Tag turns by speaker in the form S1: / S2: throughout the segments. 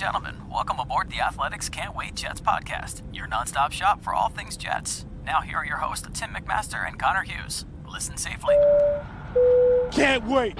S1: gentlemen, welcome aboard the Athletics Can't Wait Jets podcast, your nonstop shop for all things Jets. Now here are your hosts, Tim McMaster and Connor Hughes. Listen safely.
S2: Can't wait.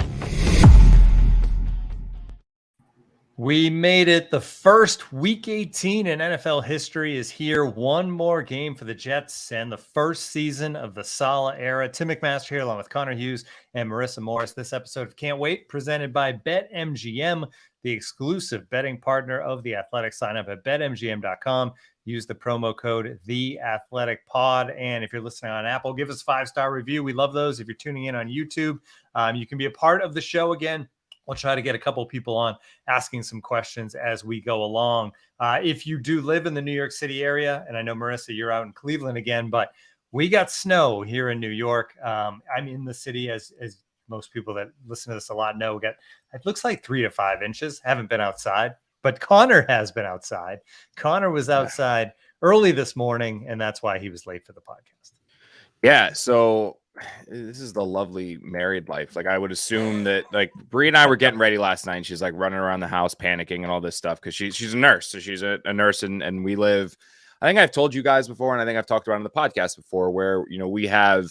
S3: We made it. The first Week 18 in NFL history is here. One more game for the Jets and the first season of the Saleh era. Tim McMaster here along with Connor Hughes and Marissa Morris. This episode of Can't Wait presented by BetMGM, the exclusive betting partner of the Athletic. Sign up at betmgm.com. Use the promo code TheAthleticPod. And if you're listening on Apple, give us a 5-star review. We love those. If you're tuning in on YouTube, you can be a part of the show again. We'll try to get a couple of people on asking some questions as we go along. If you do live in the New York City area, and I know, Marissa, you're out in Cleveland again, but we got snow here in New York. I'm in the city, as most people that listen to this a lot know, it looks like 3 to 5 inches. Haven't been outside, but Connor has been outside. Connor was outside early this morning, and that's why he was late for the podcast.
S4: Yeah, so this is the lovely married life. Like, I would assume that, like, Bree and I were getting ready last night, and she's like running around the house panicking and all this stuff because she's a nurse. So she's a nurse, and we live, I think I've told you guys before, and I think I've talked about it on the podcast before, where, you know, we have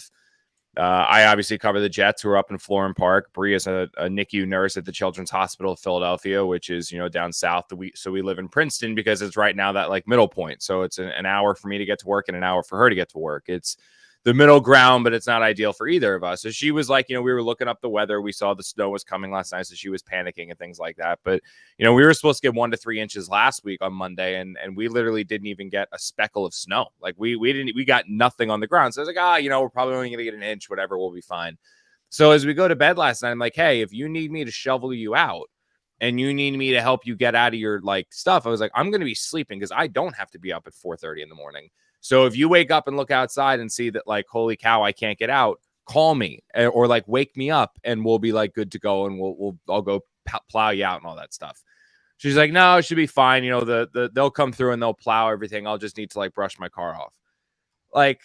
S4: I obviously cover the Jets, who are up in Florham Park. Bree is a NICU nurse at the Children's Hospital of Philadelphia, which is, you know, down south. So we live in Princeton because it's right now that, like, middle point. So it's an hour for me to get to work and an hour for her to get to work. It's the middle ground, but it's not ideal for either of us. So she was like, you know, we were looking up the weather. We saw the snow was coming last night, so she was panicking and things like that. But, you know, we were supposed to get 1 to 3 inches last week on Monday, and we literally didn't even get a speckle of snow. Like, we got nothing on the ground. So I was like, you know, we're probably only going to get an inch, whatever, we'll be fine. So as we go to bed last night, I'm like, hey, if you need me to shovel you out and you need me to help you get out of your, like, stuff, I was like, I'm going to be sleeping because I don't have to be up at 4:30 in the morning. So if you wake up and look outside and see that, like, holy cow, I can't get out, call me or like wake me up and we'll be like good to go. And I'll go plow you out and all that stuff. She's like, no, it should be fine. You know, they'll come through and they'll plow everything. I'll just need to, like, brush my car off. Like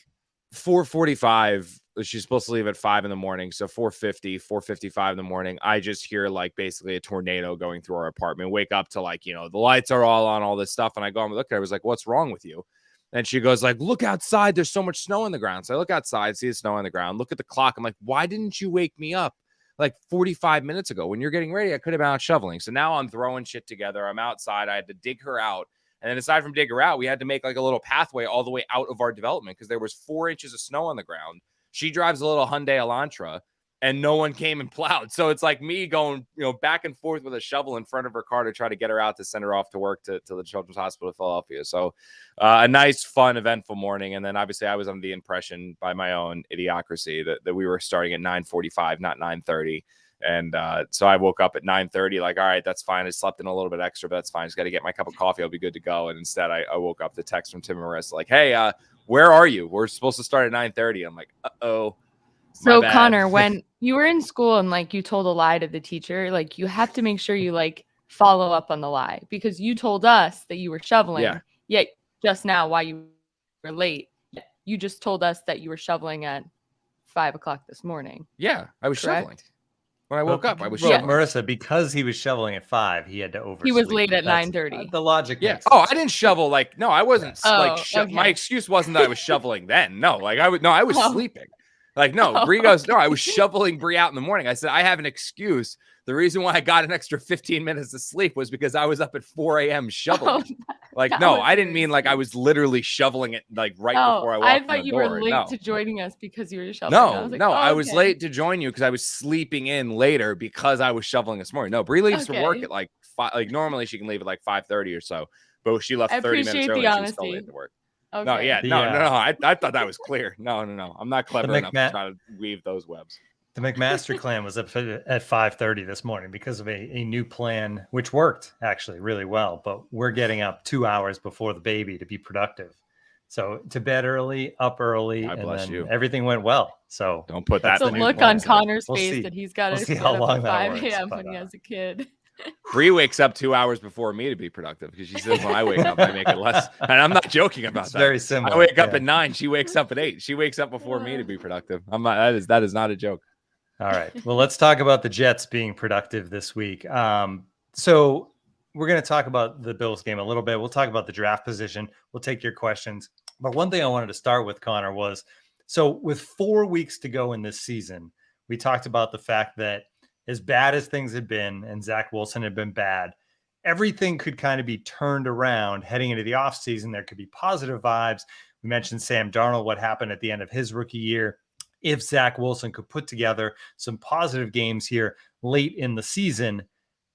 S4: 4:45, she's supposed to leave at 5 in the morning. So 4:55 in the morning, I just hear, like, basically a tornado going through our apartment, wake up to, like, you know, the lights are all on, all this stuff. And I go and look at her. I was like, what's wrong with you? And she goes, like, look outside. There's so much snow on the ground. So I look outside, see the snow on the ground, look at the clock. I'm like, why didn't you wake me up like 45 minutes ago when you're getting ready? I could have been out shoveling. So now I'm throwing shit together. I'm outside. I had to dig her out. And then aside from dig her out, we had to make, like, a little pathway all the way out of our development because there was 4 inches of snow on the ground. She drives a little Hyundai Elantra, and no one came and plowed. So it's like me going, you know, back and forth with a shovel in front of her car to try to get her out to send her off to work to the Children's Hospital of Philadelphia. So a nice, fun, eventful morning. And then obviously I was under the impression by my own idiocracy that we were starting at 9:45, not 9:30. And so I woke up at 9:30, like, all right, that's fine. I slept in a little bit extra, but that's fine. Just got to get my cup of coffee. I'll be good to go. And instead I woke up to text from Tim and Marissa, like, hey, where are you? We're supposed to start at 9:30. I'm like, uh-oh.
S5: So Connor, when you were in school and, like, you told a lie to the teacher, like, you have to make sure you, like, follow up on the lie because you told us that you were shoveling. Yet just now, while you were late, you just told us that you were shoveling at 5 o'clock this morning.
S4: Yeah, I was
S5: correct?
S4: Shoveling. When I woke up, I was shoveling.
S3: Marissa, because he was shoveling at 5, he had to oversleep.
S5: He was late at 9:30.
S3: The logic.
S4: Yeah.
S3: Makes
S4: Oh,
S3: sense.
S4: I didn't shovel. Like, no, I wasn't.
S5: Okay.
S4: My excuse wasn't that I was shoveling then. No, like I was sleeping. Like, no, Bree goes, no, I was shoveling Bree out in the morning. I said, I have an excuse. The reason why I got an extra 15 minutes of sleep was because I was up at 4 a.m. shoveling. I didn't mean like I was literally shoveling it, like, right before I walked in the door.
S5: I thought you were late to joining us because you were shoveling.
S4: I was late to join you because I was sleeping in later because I was shoveling this morning. No, Bree leaves from work at like 5. Like, normally she can leave at like 5:30 or so, but she left 30 minutes early. She was still late to work.
S5: Okay.
S4: No, I thought that was clear. No. I'm not clever enough to try to weave those webs.
S3: The McMaster clan was up at 5:30 this morning because of a new plan, which worked actually really well. But we're getting up 2 hours before the baby to be productive. So to bed early, up early,
S4: God
S3: and
S4: bless
S3: then
S4: you.
S3: Everything went well. So
S4: don't put that.
S5: The look on Connor's face
S3: see.
S5: that he's got to
S3: see
S5: get
S3: how
S5: up
S3: long
S5: at
S3: that
S5: 5
S3: works,
S5: a.m.
S3: but,
S5: when he has a kid.
S4: Bree wakes up 2 hours before me to be productive because she says when I wake up, I make it less. And I'm not joking about that.
S3: Very similar.
S4: I wake up at 9. She wakes up at 8. She wakes up before me to be productive. I'm not. That is not a joke.
S3: All right. Well, let's talk about the Jets being productive this week. So we're going to talk about the Bills game a little bit. We'll talk about the draft position. We'll take your questions. But one thing I wanted to start with, Connor, was so with 4 weeks to go in this season, we talked about the fact that as bad as things had been and Zach Wilson had been bad, everything could kind of be turned around heading into the offseason. There could be positive vibes. We mentioned Sam Darnold, what happened at the end of his rookie year. If Zach Wilson could put together some positive games here late in the season,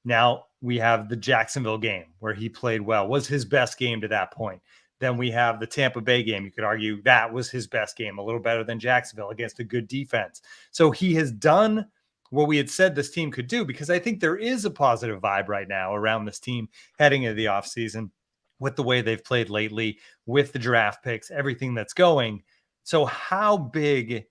S3: now we have the Jacksonville game where he played well, was his best game to that point. Then we have the Tampa Bay game. You could argue that was his best game, a little better than Jacksonville against a good defense. So he has done what we had said this team could do, because I think there is a positive vibe right now around this team heading into the offseason with the way they've played lately, with the draft picks, everything that's going. So how big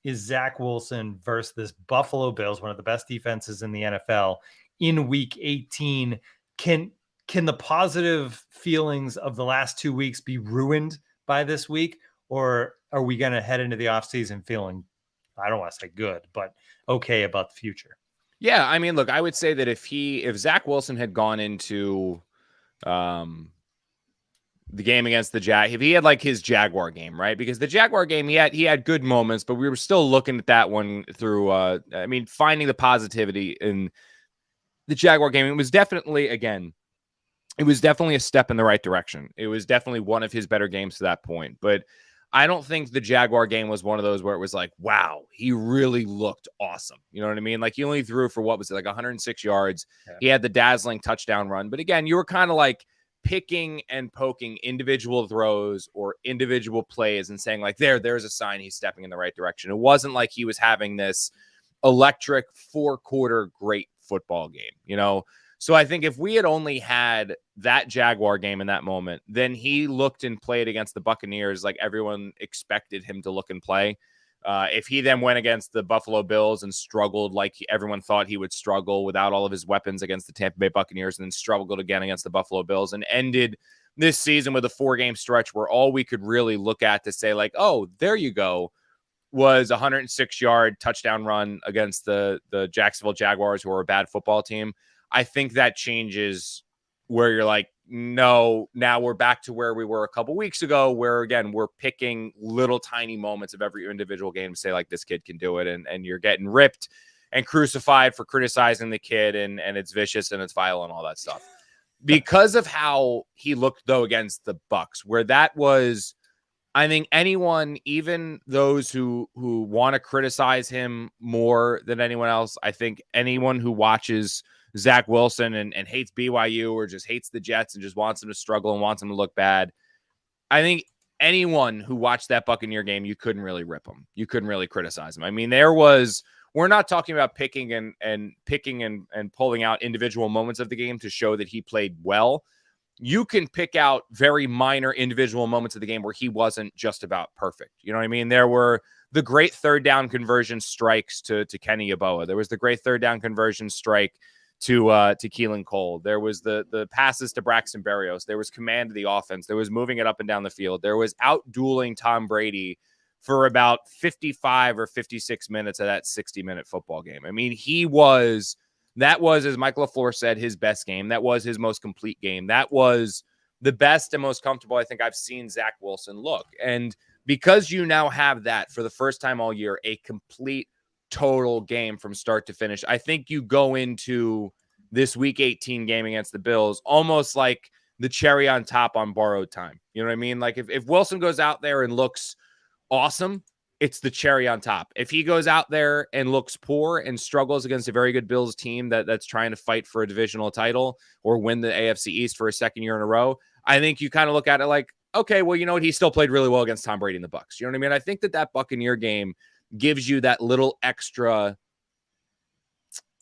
S3: is Zach Wilson versus this Buffalo Bills, one of the best defenses in the NFL, in week 18? Can the positive feelings of the last 2 weeks be ruined by this week? Or are we going to head into the offseason feeling, I don't want to say good, but okay about the future?
S4: Yeah, I mean, look, I would say that if Zach Wilson had gone into the game against the Jag, if he had like his Jaguar game, right? Because the Jaguar game, he had good moments, but we were still looking at that one through, finding the positivity in the Jaguar game. It was definitely a step in the right direction. It was definitely one of his better games to that point. But I don't think the Jaguar game was one of those where it was like, wow, he really looked awesome. You know what I mean? Like, he only threw for, what was it, like 106 yards. Yeah. He had the dazzling touchdown run. But again, you were kind of like picking and poking individual throws or individual plays and saying like, there's a sign he's stepping in the right direction. It wasn't like he was having this electric 4-quarter great football game, you know? So I think if we had only had that Jaguar game in that moment, then he looked and played against the Buccaneers like everyone expected him to look and play. If he then went against the Buffalo Bills and struggled like everyone thought he would struggle without all of his weapons against the Tampa Bay Buccaneers, and then struggled again against the Buffalo Bills and ended this season with a 4-game stretch where all we could really look at to say like, oh, there you go, was a 106-yard touchdown run against the Jacksonville Jaguars, who are a bad football team. I think that changes where you're like, no, now we're back to where we were a couple weeks ago, where again, we're picking little tiny moments of every individual game to say like, this kid can do it. And you're getting ripped and crucified for criticizing the kid, and it's vicious and it's vile and all that stuff. Because of how he looked though against the Bucs, where that was, I think anyone, even those who want to criticize him more than anyone else, I think anyone who watches Zach Wilson and hates BYU or just hates the Jets and just wants them to struggle and wants them to look bad, I think anyone who watched that Buccaneer game, you couldn't really rip him. You couldn't really criticize him. I mean, we're not talking about picking and pulling out individual moments of the game to show that he played well. You can pick out very minor individual moments of the game where he wasn't just about perfect. You know what I mean? There were the great third down conversion strikes to Kenny Yeboah. There was the great third down conversion strike to Keelan Cole. There was the passes to Braxton Berrios. There was command of the offense. There was moving it up and down the field. There was out-dueling Tom Brady for about 55 or 56 minutes of that 60-minute football game. I mean, that was, as Mike LaFleur said, his best game. That was his most complete game. That was the best and most comfortable I think I've seen Zach Wilson look. And because you now have that for the first time all year, a complete total game from start to finish, I think you go into this week 18 game against the Bills almost like the cherry on top on borrowed time. You know what I mean? Like if Wilson goes out there and looks awesome, it's the cherry on top. If he goes out there and looks poor and struggles against a very good Bills team that's trying to fight for a divisional title or win the AFC East for a second year in a row, I think you kind of look at it like, okay, well, you know what? He still played really well against Tom Brady and the Bucs. You know what I mean? I think that Buccaneer game gives you that little extra,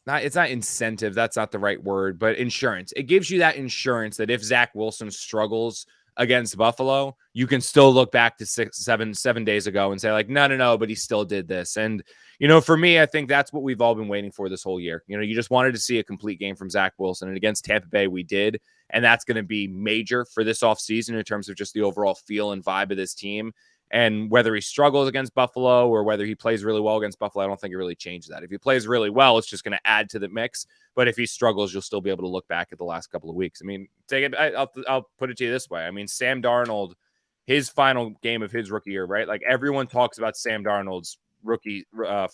S4: it's not incentive, that's not the right word, but insurance. It gives you that insurance that if Zach Wilson struggles against Buffalo, you can still look back to 7 days ago and say like, no, but he still did this. And, you know, for me, I think that's what we've all been waiting for this whole year. You know, you just wanted to see a complete game from Zach Wilson, and against Tampa Bay, we did. And that's going to be major for this offseason in terms of just the overall feel and vibe of this team, And whether he struggles against Buffalo or whether he plays really well against Buffalo, I don't think it really changes that. If he plays really well, it's just going to add to the mix. But if he struggles, you'll still be able to look back at the last couple of weeks. I mean, I'll put it to you this way. I mean, Sam Darnold, his final game of his rookie year, right? Like everyone talks about Sam Darnold's rookie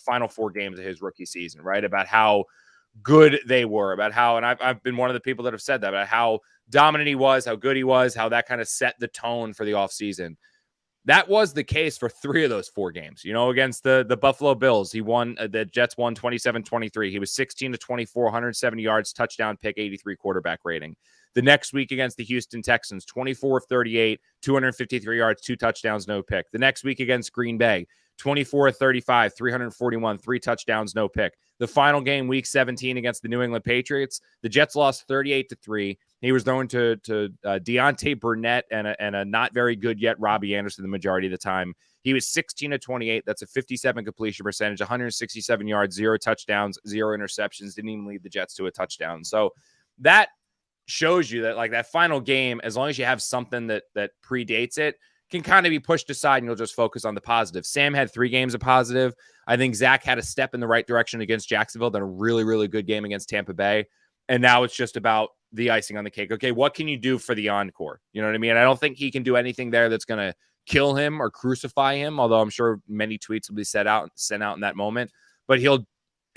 S4: final 4 games of his rookie season, right? About how good they were, about how, and I've been one of the people that have said that, about how dominant he was, how good he was, how that kind of set the tone for the offseason. That was the case for 3 of those 4 games. You know, against the Buffalo Bills, he won. The Jets won 27-23. He was 16-24, 170 yards, touchdown pick, 83 quarterback rating. The next week against the Houston Texans, 24-38, 253 yards, 2 touchdowns, no pick. The next week against Green Bay, 24-35, 341, 3 touchdowns, no pick. The final game, week 17 against the New England Patriots, the Jets lost 38-3. He was thrown to Deontay Burnett and a not very good yet Robbie Anderson the majority of the time. He was 16-28. That's a 57 completion percentage, 167 yards, 0 touchdowns, 0 interceptions. Didn't even lead the Jets to a touchdown. So that shows you that like that final game, as long as you have something that predates it, can kind of be pushed aside and you'll just focus on the positive. Sam had 3 games of positive. I think Zach had a step in the right direction against Jacksonville, then a really, really good game against Tampa Bay. And now it's just about the icing on the cake. Okay, what can you do for the encore? You know what I mean? I don't think he can do anything there that's going to kill him or crucify him, although I'm sure many tweets will be sent out in that moment. But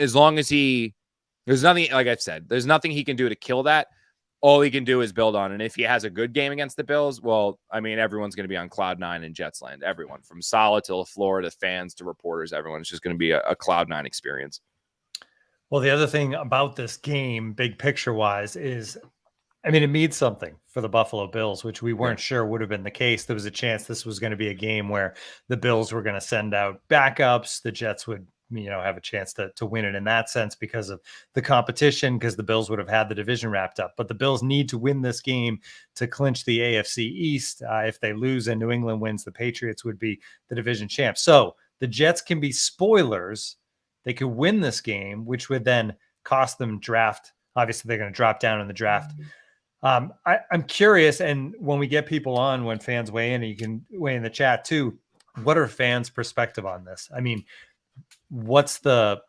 S4: as long as there's nothing, like I've said, there's nothing he can do to kill that. All he can do is build on. And if he has a good game against the Bills, well, I mean, everyone's going to be on cloud 9 in Jets land. Everyone, from Saleh to LaFleur to fans to reporters, everyone's just going to be a cloud 9 experience.
S3: Well, the other thing about this game, big picture wise, is, I mean, it means something for the Buffalo Bills, which we weren't sure would have been the case. There was a chance this was going to be a game where the Bills were going to send out backups. The Jets would, have a chance to win it in that sense because of the competition, because the Bills would have had the division wrapped up. But the Bills need to win this game to clinch the AFC East. If they lose and New England wins, the Patriots would be the division champs. So the Jets can be spoilers. They could win this game, which would then cost them draft. Obviously, they're going to drop down in the draft. I'm curious, and when we get people on, when fans weigh in, and you can weigh in the chat too, what are fans' perspective on this? I mean, what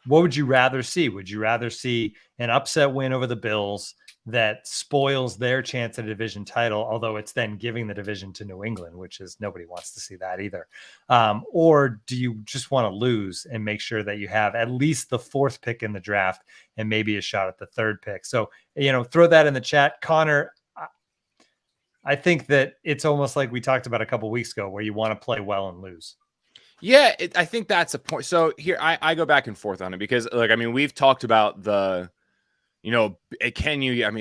S3: would you rather see? Would you rather see an upset win over the Bills that spoils their chance at a division title, although it's then giving the division to New England, which is nobody wants to see that either? Or do you just want to lose and make sure that you have at least the 4th pick in the draft and maybe a shot at the 3rd pick? So, throw that in the chat. Connor, I think that it's almost like we talked about a couple of weeks ago where you want to play well and lose.
S4: Yeah, I think that's a point. So here, I go back and forth on it because, we've talked about it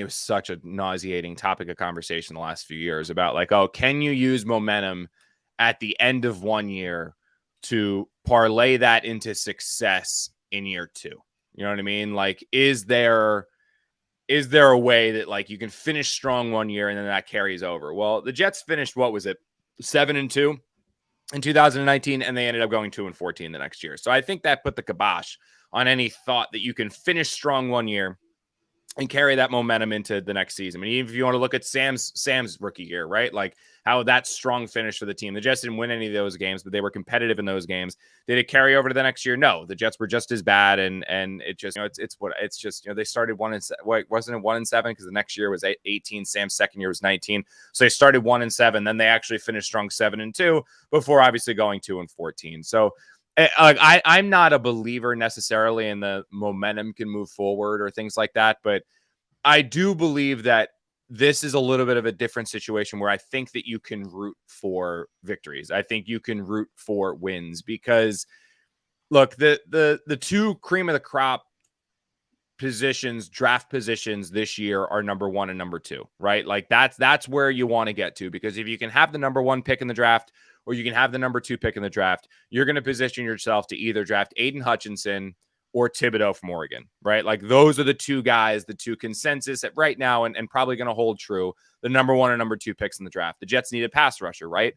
S4: was such a nauseating topic of conversation the last few years about can you use momentum at the end of one year to parlay that into success in year 2? You know what I mean? Like, is there a way that you can finish strong one year and then that carries over? Well, the Jets finished, 7-2 in 2019, and they ended up going 2-14 the next year. So I think that put the kibosh on any thought that you can finish strong one year and carry that momentum into the next season. I mean, even if you want to look at Sam's rookie year, right? Like how that strong finish for the team. The Jets didn't win any of those games, but they were competitive in those games. Did it carry over to the next year? No, the Jets were just as bad. And it just, they started 1-7. Wasn't it 1-7? Because the next year was 18. Sam's second year was 19. So they started 1-7. Then they actually finished strong 7-2 before obviously going 2-14. So I'm not a believer necessarily in the momentum can move forward or things like that, but I do believe that this is a little bit of a different situation where I think that you can root for victories. I think you can root for wins because, look, the 2 cream of the crop positions, draft positions this year are number 1 and number 2, right? Like that's where you want to get to, because if you can have the number 1 pick in the draft or you can have the number 2 pick in the draft, you're going to position yourself to either draft Aiden Hutchinson or Thibodeau from Oregon, right? Like those are the 2 guys, the 2 consensus at right now and probably going to hold true, the number 1 and number 2 picks in the draft. The Jets need a pass rusher, right?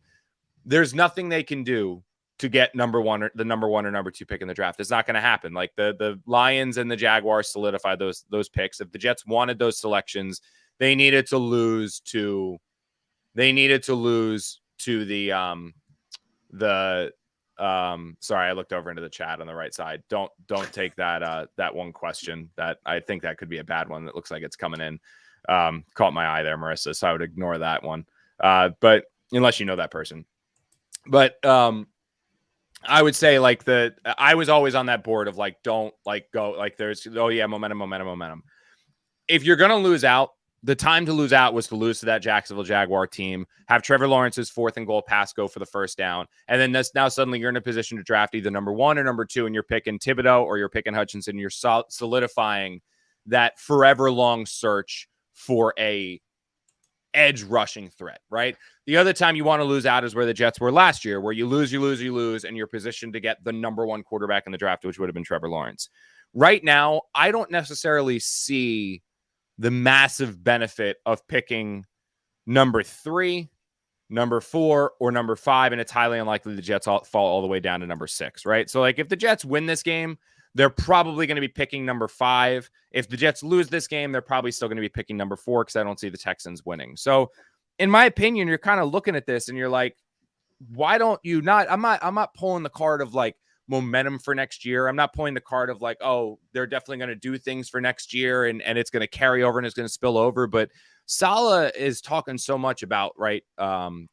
S4: There's nothing they can do to get the number 1 or number 2 pick in the draft. It's not going to happen. Like the Lions and the Jaguars solidified those picks. If the Jets wanted those selections, they needed to lose to the Sorry, I looked over into the chat on the right side. Don't take that one question. That I think that could be a bad one. That looks like it's coming in. Caught my eye there, Marissa. So I would ignore that one. But unless you know that person. But I would say like I was always on that board of like, don't like go like there's, oh yeah, momentum. If you're going to lose out, the time to lose out was to lose to that Jacksonville Jaguar team, have Trevor Lawrence's 4th and goal pass go for the first down. And then now suddenly you're in a position to draft either number 1 or number 2, and you're picking Thibodeau or you're picking Hutchinson. You're solidifying that forever long search for a edge rushing threat, right? The other time you want to lose out is where the Jets were last year, where you lose, and you're positioned to get the number 1 quarterback in the draft, which would have been Trevor Lawrence. Right now, I don't necessarily see the massive benefit of picking number 3, number 4, or number 5, and it's highly unlikely the Jets fall all the way down to number 6, right? So, like, if the Jets win this game, they're probably going to be picking number 5. If the Jets lose this game, they're probably still going to be picking number 4 because I don't see the Texans winning. So, in my opinion, you're kind of looking at this and you're like, why don't you not? I'm not pulling the card of like momentum for next year. I'm not pulling the card of like, oh, they're definitely going to do things for next year and it's going to carry over and it's going to spill over. But Saleh is talking so much about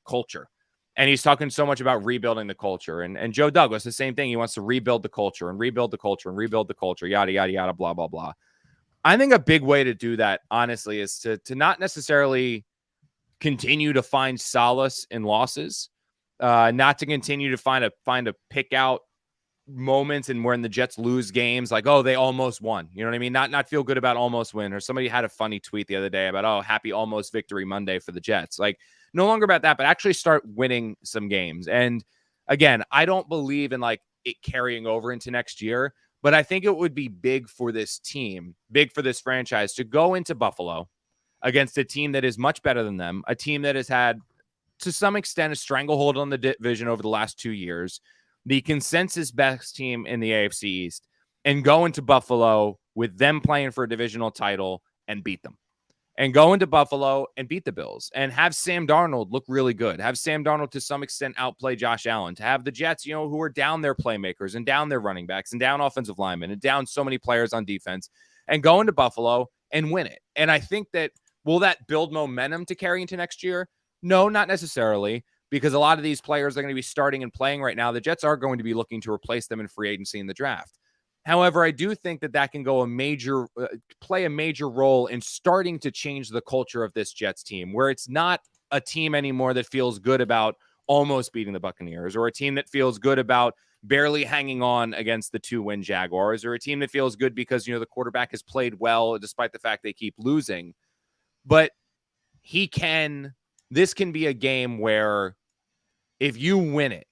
S4: culture, and he's talking so much about rebuilding the culture. And Joe Douglas, the same thing. He wants to rebuild the culture and rebuild the culture and rebuild the culture, yada, yada, yada, blah, blah, blah. I think a big way to do that, honestly, is to not necessarily continue to find solace in losses, not to continue to find a pick out moments and when the Jets lose games, like, oh, they almost won. You know what I mean? Not feel good about almost win. Or somebody had a funny tweet the other day about, oh, happy almost victory Monday for the Jets. Like, no longer about that, but actually start winning some games. And again, I don't believe in like it carrying over into next year, but I think it would be big for this team, big for this franchise to go into Buffalo against a team that is much better than them, a team that has had, to some extent, a stranglehold on the division over the last 2 years, the consensus best team in the AFC East, and go into Buffalo with them playing for a divisional title and beat them. And go into Buffalo and beat the Bills and have Sam Darnold look really good. Have Sam Darnold to some extent outplay Josh Allen. To have the Jets, who are down their playmakers and down their running backs and down offensive linemen and down so many players on defense, and go into Buffalo and win it. And I think that, will that build momentum to carry into next year? No, not necessarily, because a lot of these players are going to be starting and playing right now. The Jets are going to be looking to replace them in free agency in the draft. However, I do think that can go play a major role in starting to change the culture of this Jets team, where it's not a team anymore that feels good about almost beating the Buccaneers, or a team that feels good about barely hanging on against the 2-win Jaguars, or a team that feels good because, the quarterback has played well despite the fact they keep losing. But this can be a game where if you win it,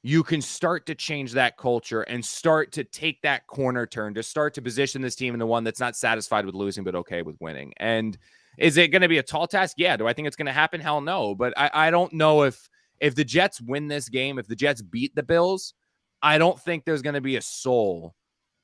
S4: you can start to change that culture and start to take that corner turn to start to position this team in the one that's not satisfied with losing, but okay with winning. And is it going to be a tall task? Yeah. Do I think it's going to happen? Hell no. But I don't know if the Jets win this game, if the Jets beat the Bills, I don't think there's going to be a soul.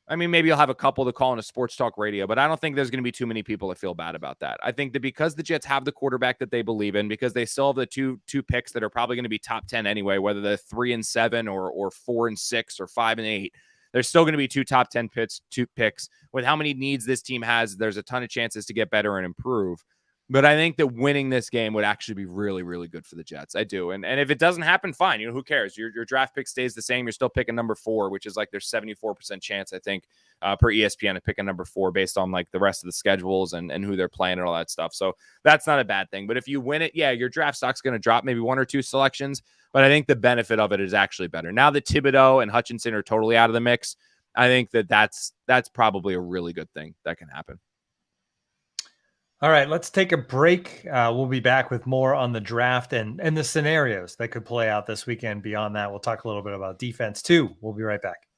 S4: I mean, maybe you'll have a couple to call in a sports talk radio, but I don't think there's going to be too many people that feel bad about that. I think that because the Jets have the quarterback that they believe in, because they still have the two picks that are probably going to be top 10 anyway, whether they're 3 and 7 or 4 and 6 or 5 and 8, there's still going to be two top 10 picks. With how many needs this team has, there's a ton of chances to get better and improve. But I think that winning this game would actually be really, really good for the Jets. I do. And if it doesn't happen, fine. Who cares? Your draft pick stays the same. You're still picking number 4, which is like there's 74% chance, I think, per ESPN to pick a number 4 based on like the rest of the schedules and who they're playing and all that stuff. So that's not a bad thing. But if you win it, yeah, your draft stock's going to drop maybe 1 or 2 selections. But I think the benefit of it is actually better. Now that Thibodeau and Hutchinson are totally out of the mix, I think that's probably a really good thing that can happen.
S3: All right, let's take a break. We'll be back with more on the draft and the scenarios that could play out this weekend. Beyond that, we'll talk a little bit about defense too. We'll be right back.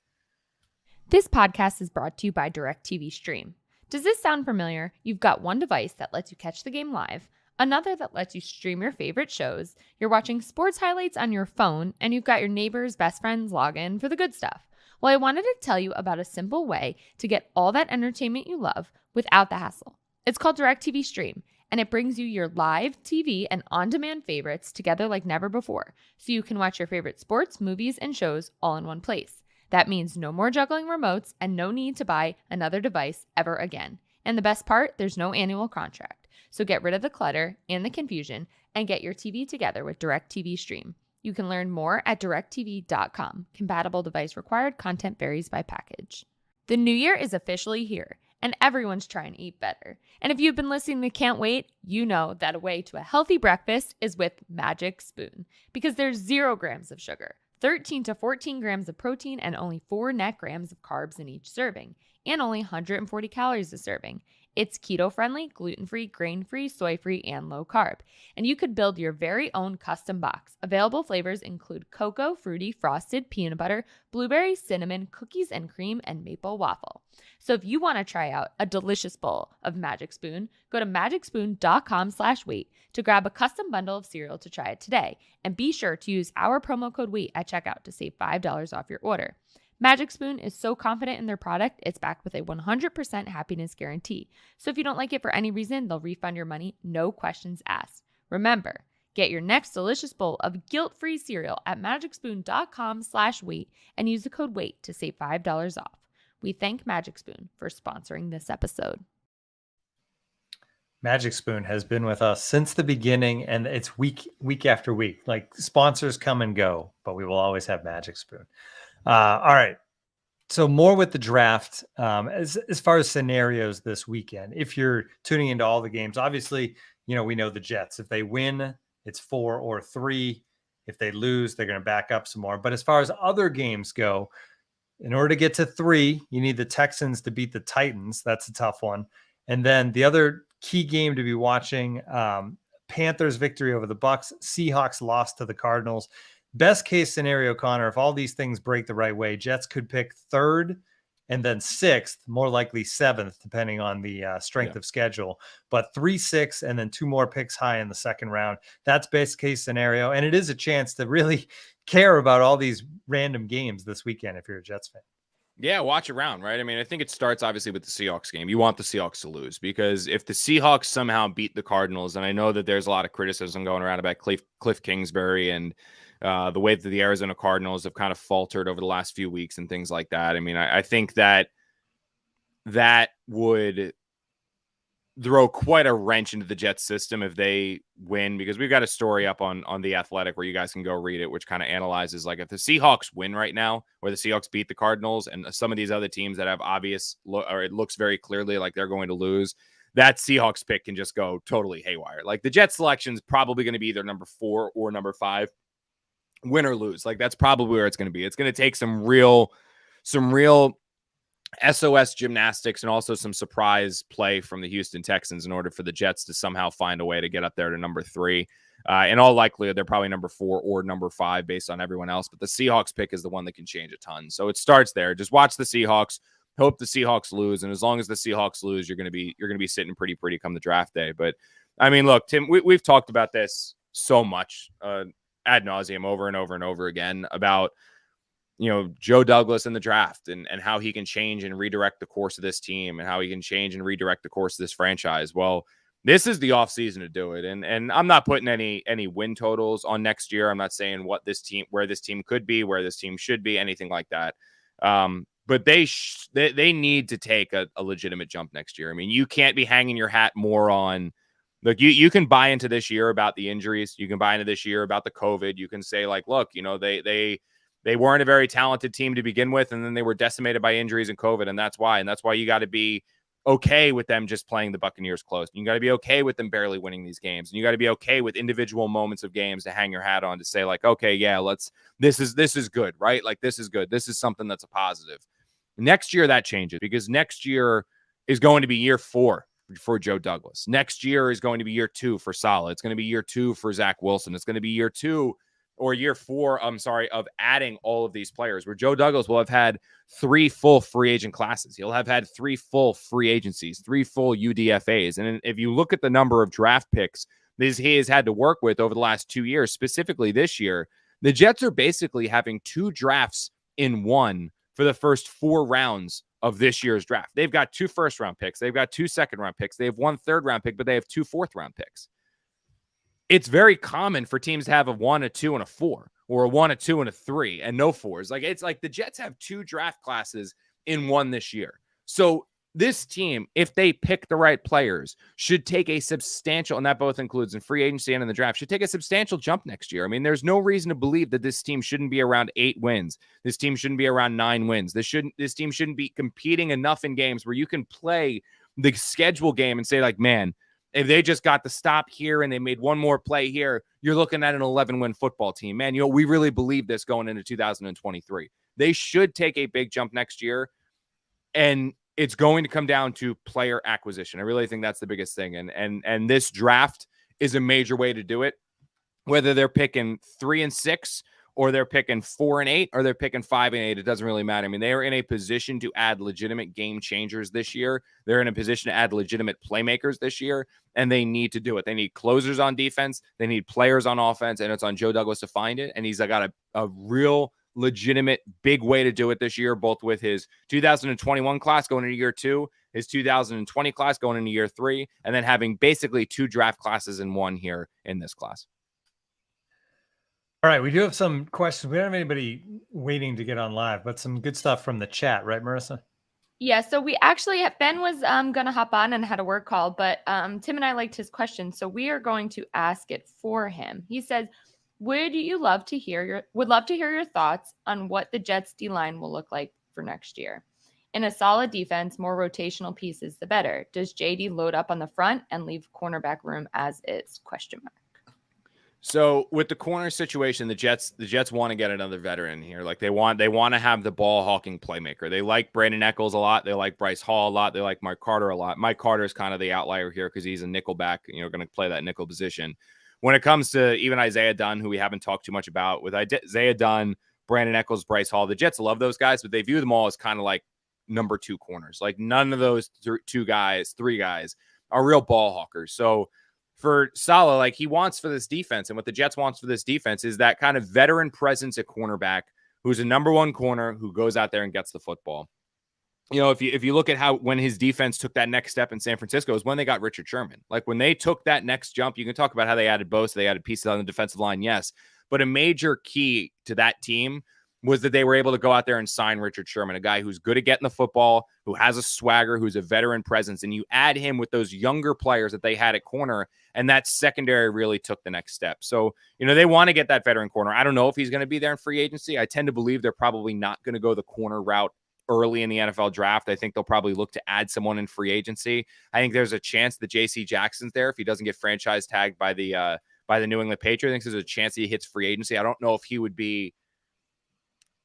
S5: This podcast is brought to you by DirecTV Stream. Does this sound familiar? You've got one device that lets you catch the game live, another that lets you stream your favorite shows, you're watching sports highlights on your phone, and you've got your neighbor's best friend's login for the good stuff. Well, I wanted to tell you about a simple way to get all that entertainment you love without the hassle. It's called DirecTV Stream, And it brings you your live TV and on-demand favorites together like never before, so you can watch your favorite sports, movies, and shows all in one place. That means no more juggling remotes and no need to buy another device ever again. And the best part, there's no annual contract. So get rid of the clutter and the confusion and get your TV together with DirecTV Stream. You can learn more at directtv.com. Compatible device required. Content varies by package. The new year is officially here, and everyone's trying to eat better. And if you've been listening to Can't Wait, you know that a way to a healthy breakfast is with Magic Spoon, because there's 0 grams of sugar, 13 to 14 grams of protein, and only 4 net grams of carbs in each serving, and only 140 calories a serving. It's keto-friendly, gluten-free, grain-free, soy-free, and low-carb. And you could build your very own custom box. Available flavors include cocoa, fruity, frosted, peanut butter, blueberry, cinnamon, cookies and cream, and maple waffle. So if you want to try out a delicious bowl of Magic Spoon, go to magicspoon.com/wait to grab a custom bundle of cereal to try it today. And be sure to use our promo code WAIT at checkout to save $5 off your order. Magic Spoon is so confident in their product, it's backed with a 100% happiness guarantee. So if you don't like it for any reason, they'll refund your money, no questions asked. Remember, get your next delicious bowl of guilt-free cereal at magicspoon.com/wait and use the code WAIT to save $5 off. We thank Magic Spoon for sponsoring this episode.
S3: Magic Spoon has been with us since the beginning, and it's week after week. Like, sponsors come and go, but we will always have Magic Spoon. All right. So more with the draft, as far as scenarios this weekend, if you're tuning into all the games, obviously, we know the Jets. If they win, it's 4 or 3. If they lose, they're going to back up some more. But as far as other games go, in order to get to 3, you need the Texans to beat the Titans. That's a tough one. And then the other key game to be watching, Panthers victory over the Bucs, Seahawks lost to the Cardinals. Best case scenario, Connor, if all these things break the right way, Jets could pick 3rd and then 6th, more likely 7th, depending on the strength of schedule. But 3, 6, and then 2 more picks high in the second round. That's best case scenario. And it is a chance to really care about all these random games this weekend if you're a Jets fan.
S4: Yeah, watch around, right? I mean, I think it starts obviously with the Seahawks game. You want the Seahawks to lose, because if the Seahawks somehow beat the Cardinals, and I know that there's a lot of criticism going around about Cliff Kingsbury and the way that the Arizona Cardinals have kind of faltered over the last few weeks and things like that. I mean, I think that would throw quite a wrench into the Jets system if they win, because we've got a story up on The Athletic where you guys can go read it, which kind of analyzes, like, if the Seahawks win right now, or the Seahawks beat the Cardinals and some of these other teams that have or it looks very clearly like they're going to lose, that Seahawks pick can just go totally haywire. Like, the Jets selection is probably going to be either number 4 or number 5. Win or lose. Like, that's probably where it's going to be. It's going to take some real SOS gymnastics and also some surprise play from the Houston Texans in order for the Jets to somehow find a way to get up there to number 3. In all likelihood, they're probably number 4 or number 5 based on everyone else. But the Seahawks pick is the one that can change a ton. So it starts there. Just watch the Seahawks. Hope the Seahawks lose. And as long as the Seahawks lose, you're going to be sitting pretty come the draft day. But I mean, look, Tim, we've talked about this so much ad nauseum over and over and over again about, Joe Douglas in the draft and how he can change and redirect the course of this team and how he can change and redirect the course of this franchise. Well, this is the offseason to do it. And I'm not putting any win totals on next year. I'm not saying where this team could be, where this team should be, anything like that. But they need to take a legitimate jump next year. I mean, you can't be hanging your hat more on, look, you can buy into this year about the injuries. You can buy into this year about the COVID. You can say, like, look, they weren't a very talented team to begin with, and then they were decimated by injuries and COVID, and that's why. And that's why you got to be okay with them just playing the Buccaneers close. You got to be okay with them barely winning these games. And you got to be okay with individual moments of games to hang your hat on, to say, like, okay, yeah, this is good, right? Like, this is good. This is something that's a positive. Next year that changes, because next year is going to be year 4 for Joe Douglas. Next year is going to be year 2 for Saleh. It's going to be year 2 for Zach Wilson. It's going to be year 4, of adding all of these players, where Joe Douglas will have had 3 full free agent classes. He'll have had 3 full free agencies, 3 full UDFAs. And if you look at the number of draft picks he has had to work with over the last 2 years, specifically this year, the Jets are basically having 2 drafts in one for the first 4 rounds of this year's draft. They've got 2 first-round picks. They've got 2 second-round picks. They have 1 third-round pick, but they have 2 fourth-round picks. It's very common for teams to have a 1, a 2, and a 4, or a 1, a 2, and a 3, and no 4s. Like, it's like the Jets have 2 draft classes in one this year. So this team, if they pick the right players, should take a substantial, and that both includes in free agency and in the draft, should take a substantial jump next year. I mean, there's no reason to believe that this team shouldn't be around 8 wins. This team shouldn't be around 9 wins. This team shouldn't be competing enough in games where you can play the schedule game and say, like, man, if they just got the stop here and they made one more play here, you're looking at an 11-win football team. Man, we really believe this going into 2023. They should take a big jump next year, and it's going to come down to player acquisition. I really think that's the biggest thing. And this draft is a major way to do it, whether they're picking 3 and 6 or they're picking 4 and 8 or they're picking 5 and 8. It doesn't really matter. I mean, they are in a position to add legitimate game changers this year. They're in a position to add legitimate playmakers this year, and they need to do it. They need closers on defense. They need players on offense, and it's on Joe Douglas to find it. And he's got a real legitimate big way to do it this year, both with his 2021 class going into year 2, his 2020 class going into year 3, and then having basically 2 draft classes in one here in this class.
S3: All right, we do have some questions. We don't have anybody waiting to get on live, but some good stuff from the chat, right, Marissa?
S5: Yeah, so we actually, Ben was going to hop on and had a work call, but Tim and I liked his question, so we are going to ask it for him. He says, would love to hear your thoughts on what the Jets D-line will look like for next year. In a solid defense, more rotational pieces, the better. Does JD load up on the front and leave cornerback room as is? ?
S4: So with the corner situation, the Jets want to get another veteran here. Like they want to have the ball hawking playmaker. They like Brandon Echols a lot. They like Bryce Hall a lot. They like Mike Carter a lot. Mike Carter is kind of the outlier here because he's a nickel back, going to play that nickel position. When it comes to even Isaiah Dunn, who we haven't talked too much about, with Isaiah Dunn, Brandon Echols, Bryce Hall, the Jets love those guys, but they view them all as kind of like number 2 corners. Like none of those 3 guys are real ball hawkers. So for Saleh, like he wants for this defense, and what the Jets wants for this defense is that kind of veteran presence at cornerback who's a number 1 corner who goes out there and gets the football. If you look at how when his defense took that next step in San Francisco is when they got Richard Sherman. Like when they took that next jump, you can talk about how they added Bosa, they added pieces on the defensive line, yes. But a major key to that team was that they were able to go out there and sign Richard Sherman, a guy who's good at getting the football, who has a swagger, who's a veteran presence. And you add him with those younger players that they had at corner, and that secondary really took the next step. So, they want to get that veteran corner. I don't know if he's going to be there in free agency. I tend to believe they're probably not going to go the corner route early in the NFL draft. I think they'll probably look to add someone in free agency. I think there's a chance that J.C. Jackson's there if he doesn't get franchise tagged by the New England Patriots. I think there's a chance that he hits free agency. I don't know if he would be.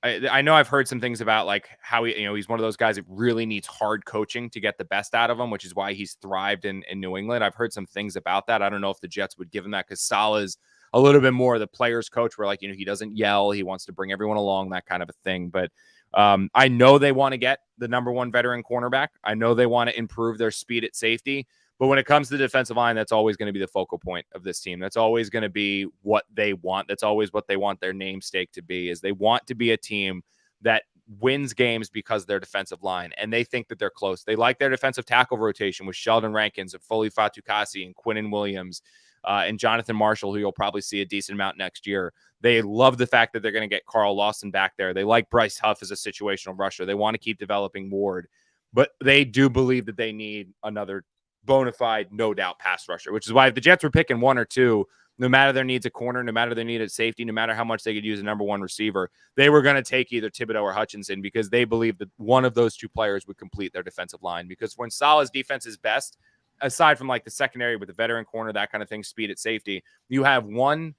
S4: I know I've heard some things about like how he's one of those guys that really needs hard coaching to get the best out of him, which is why he's thrived in New England. I've heard some things about that. I don't know if the Jets would give him that because Saleh's a little bit more the player's coach where like, he doesn't yell. He wants to bring everyone along, that kind of a thing. But I know they want to get the number 1 veteran cornerback. I know they want to improve their speed at safety. But when it comes to the defensive line, that's always going to be the focal point of this team. That's always going to be what they want. That's always what they want their namesake to be, is they want to be a team that wins games because of their defensive line. And they think that they're close. They like their defensive tackle rotation with Sheldon Rankins and Foley Fatukasi and Quinnen Williams and Jonathan Marshall, who you'll probably see a decent amount next year. They love the fact that they're going to get Carl Lawson back there. They like Bryce Huff as a situational rusher. They want to keep developing Ward. But they do believe that they need another bona fide, no doubt pass rusher, which is why if the Jets were picking 1 or 2, no matter their needs at corner, no matter their need at safety, no matter how much they could use a number 1 receiver, they were going to take either Thibodeau or Hutchinson because they believe that one of those 2 players would complete their defensive line. Because when Saleh's defense is best, aside from like the secondary with the veteran corner, that kind of thing, speed at safety, you have 1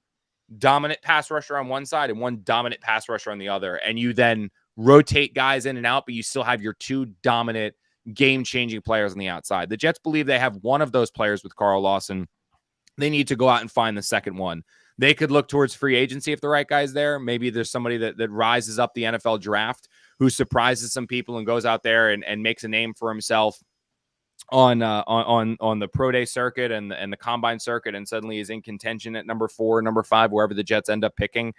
S4: dominant pass rusher on one side and 1 dominant pass rusher on the other. And you then rotate guys in and out, but you still have your 2 dominant game-changing players on the outside. The Jets believe they have one of those players with Carl Lawson. They need to go out and find the second one. They could look towards free agency if the right guy's there. Maybe there's somebody that rises up the NFL draft who surprises some people and goes out there and makes a name for himself on the pro day circuit and the combine circuit, and suddenly is in contention at number 4, number 5, wherever the Jets end up picking.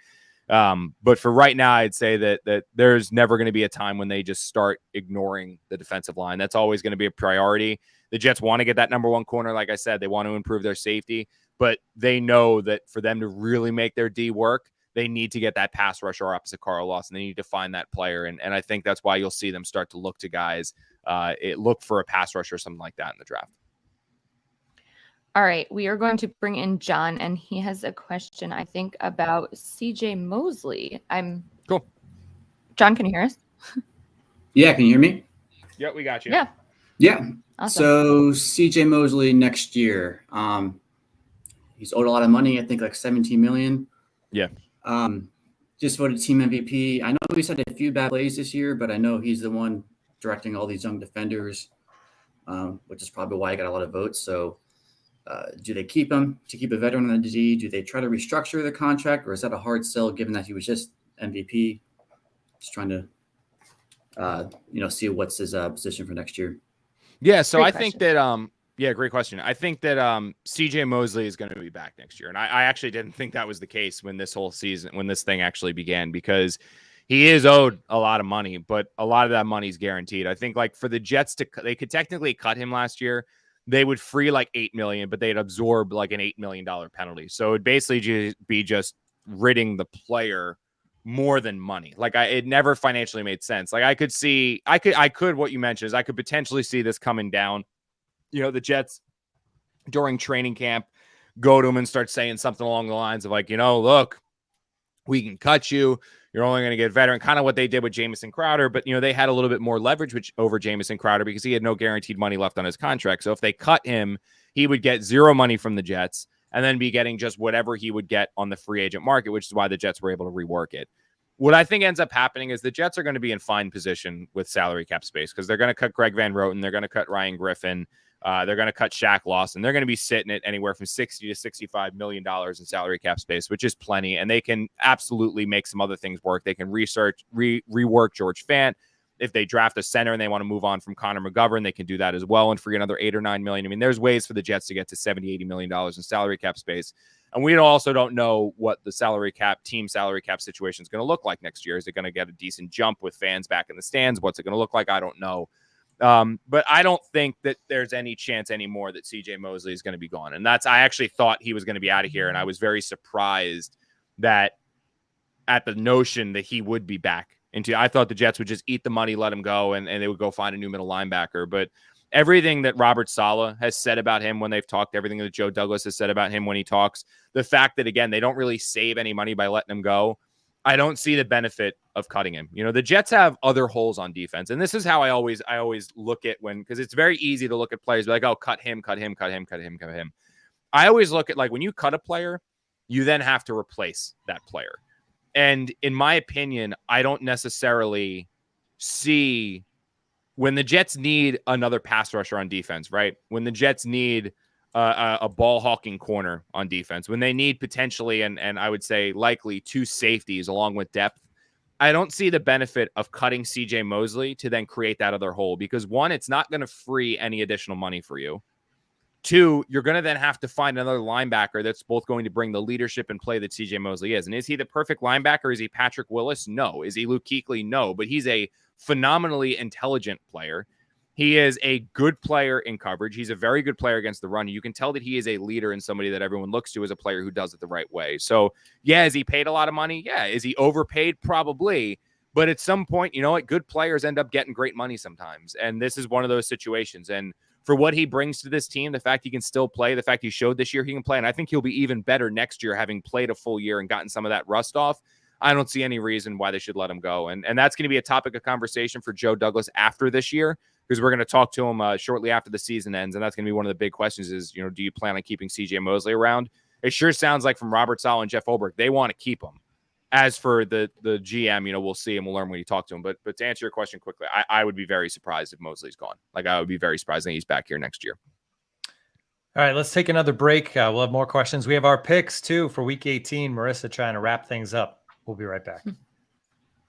S4: But for right now, I'd say that there's never going to be a time when they just start ignoring the defensive line. That's always going to be a priority. The Jets want to get that number one corner. Like I said, they want to improve their safety, but they know that for them to really make their D work, they need to get that pass rusher opposite Carl Lawson. They need to find that player. And I think that's why you'll see them start to look to guys, look for a pass rusher or something like that in the draft.
S5: All right, we are going to bring in John, and he has a question, I think, about CJ Mosley.
S4: Cool.
S5: John, can you hear us?
S6: Yeah, can you hear me?
S4: Yeah, we got you.
S5: Yeah.
S6: Yeah.
S5: Awesome.
S6: So CJ Mosley next year, he's owed a lot of money. I think like $17 million.
S4: Yeah.
S6: Just voted team MVP. I know he's had a few bad plays this year, but I know he's the one directing all these young defenders, which is probably why he got a lot of votes. So do they keep him to keep a veteran on the D? Do they try to restructure the contract, or is that a hard sell given that he was just MVP? Just trying to, see what's his position for next year.
S4: Yeah, so
S5: Great
S4: I
S5: question.
S4: think that, great question. I think that CJ Mosley is going to be back next year. And I actually didn't think that was the case when this thing actually began, because he is owed a lot of money, but a lot of that money is guaranteed. I think like for the Jets they could technically cut him last year. They would free like $8 million, but they'd absorb like an $8 million penalty. So it'd basically be just ridding the player more than money. Like it never financially made sense. Like I could what you mentioned is I could potentially see this coming down. The Jets during training camp go to him and start saying something along the lines of like, look, we can cut you. You're only going to get veteran, kind of what they did with Jamison Crowder. But, they had a little bit more leverage over Jamison Crowder because he had no guaranteed money left on his contract. So if they cut him, he would get zero money from the Jets and then be getting just whatever he would get on the free agent market, which is why the Jets were able to rework it. What I think ends up happening is the Jets are going to be in fine position with salary cap space because they're going to cut Greg Van Roten. They're going to cut Ryan Griffin. They're going to cut Shaq Lawson. They're going to be sitting at anywhere from $60 to $65 million in salary cap space, which is plenty. And they can absolutely make some other things work. They can rework George Fant. If they draft a center and they want to move on from Connor McGovern, they can do that as well and free another $8 or $9 million. I mean, there's ways for the Jets to get to $70, $80 million in salary cap space. And we also don't know what the team salary cap situation is going to look like next year. Is it going to get a decent jump with fans back in the stands? What's it going to look like? I don't know. But I don't think that there's any chance anymore that CJ Mosley is going to be gone. And I actually thought he was going to be out of here. And I was very surprised at the notion that he would be back I thought the Jets would just eat the money, let him go, and they would go find a new middle linebacker. But everything that Robert Saleh has said about him when they've talked, everything that Joe Douglas has said about him when he talks, the fact that, again, they don't really save any money by letting him go, I don't see the benefit of cutting him. The Jets have other holes on defense. And this is how I always look at because it's very easy to look at players, be like, oh, cut him. I always look at like when you cut a player, you then have to replace that player. And in my opinion, I don't necessarily see when the Jets need another pass rusher on defense, right? When the Jets need a ball hawking corner on defense, when they need potentially, and I would say likely 2 safeties along with depth, I don't see the benefit of cutting CJ Mosley to then create that other hole because 1, it's not going to free any additional money for you. 2, you're going to then have to find another linebacker that's both going to bring the leadership and play that CJ Mosley is. And is he the perfect linebacker? Is he Patrick Willis? No. Is he Luke Kuechly? No. But he's a phenomenally intelligent player. He is a good player in coverage. He's a very good player against the run. You can tell that he is a leader and somebody that everyone looks to as a player who does it the right way. So, yeah, is he paid a lot of money? Yeah. Is he overpaid? Probably. But at some point, good players end up getting great money sometimes. And this is one of those situations. And for what he brings to this team, the fact he can still play, the fact he showed this year he can play, and I think he'll be even better next year having played a full year and gotten some of that rust off. I don't see any reason why they should let him go. And that's going to be a topic of conversation for Joe Douglas after this year because we're going to talk to him shortly after the season ends, and that's going to be one of the big questions is, do you plan on keeping CJ Mosley around? It sure sounds like from Robert Saleh and Jeff Ulbrich, they want to keep him. As for the GM, we'll see and we'll learn when you talk to him. But to answer your question quickly, I would be very surprised if Mosley's gone. Like I would be very surprised that he's back here next year.
S3: All right, let's take another break. We'll have more questions. We have our picks too for Week 18. Marissa trying to wrap things up. We'll be right back.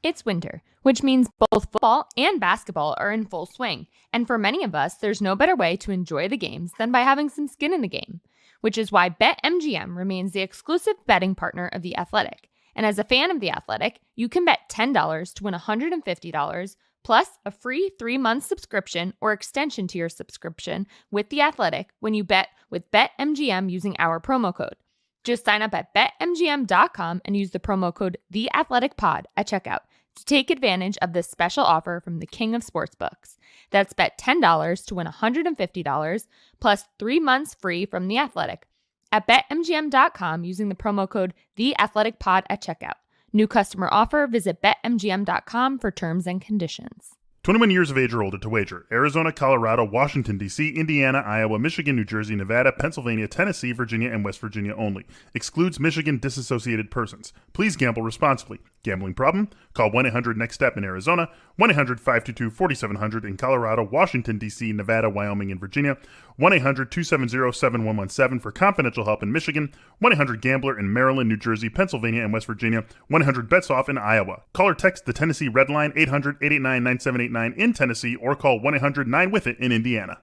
S7: It's winter, which means both football and basketball are in full swing. And for many of us, there's no better way to enjoy the games than by having some skin in the game, which is why BetMGM remains the exclusive betting partner of The Athletic. And as a fan of The Athletic, you can bet $10 to win $150 plus a free 3-month subscription or extension to your subscription with The Athletic when you bet with BetMGM using our promo code. Just sign up at BetMGM.com and use the promo code TheAthleticPod at checkout to take advantage of this special offer from the king of sportsbooks. That's bet $10 to win $150 plus 3 months free from The Athletic at BetMGM.com using the promo code TheAthleticPod at checkout. New customer offer. Visit BetMGM.com for terms and conditions.
S8: 21 years of age or older to wager. Arizona, Colorado, Washington, D.C., Indiana, Iowa, Michigan, New Jersey, Nevada, Pennsylvania, Tennessee, Virginia, and West Virginia only. Excludes Michigan disassociated persons. Please gamble responsibly. Gambling problem? Call 1-800-NEXT-STEP in Arizona, 1-800-522-4700 in Colorado, Washington, D.C., Nevada, Wyoming, and Virginia, 1-800-270-7117 for confidential help in Michigan, 1-800-GAMBLER in Maryland, New Jersey, Pennsylvania, and West Virginia, 1-800-BETS-OFF in Iowa. Call or text the Tennessee Red Line 800-889-9789 in Tennessee or call 1-800-9-WITH-IT in Indiana.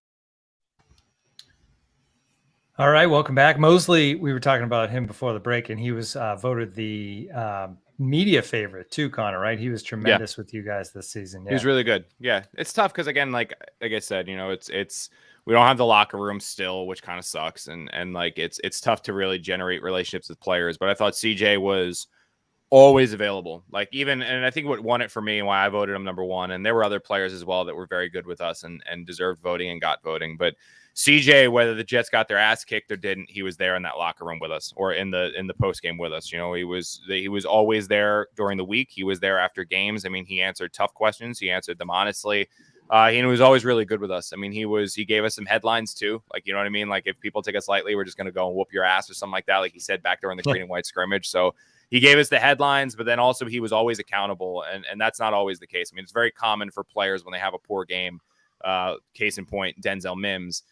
S3: All right, welcome back. Mosley, we were talking about him before the break, and he was voted the media favorite too, Connor, right? He was tremendous with you guys this season. Yeah.
S4: He was really good. Yeah, it's tough because, again, like I said, you know, it's we don't have the locker room still, which kind of sucks, and like it's tough to really generate relationships with players. But I thought CJ was always available. Like, even, and I think what won it for me and why I voted him number one, and there were other players as well that were very good with us and deserved voting and got voting, but CJ, whether the Jets got their ass kicked or didn't, he was there in that locker room with us, or in the post game with us. You know, he was always there during the week. He was there after games. I mean, he answered tough questions. He answered them honestly. He was always really good with us. I mean, he gave us some headlines too. Like, you know what I mean? Like, if people take us lightly, we're just going to go and whoop your ass or something like that. Like he said back during the green and white scrimmage. So he gave us the headlines, but then also he was always accountable. And that's not always the case. I mean, it's very common for players when they have a poor game. Case in point, Denzel Mims.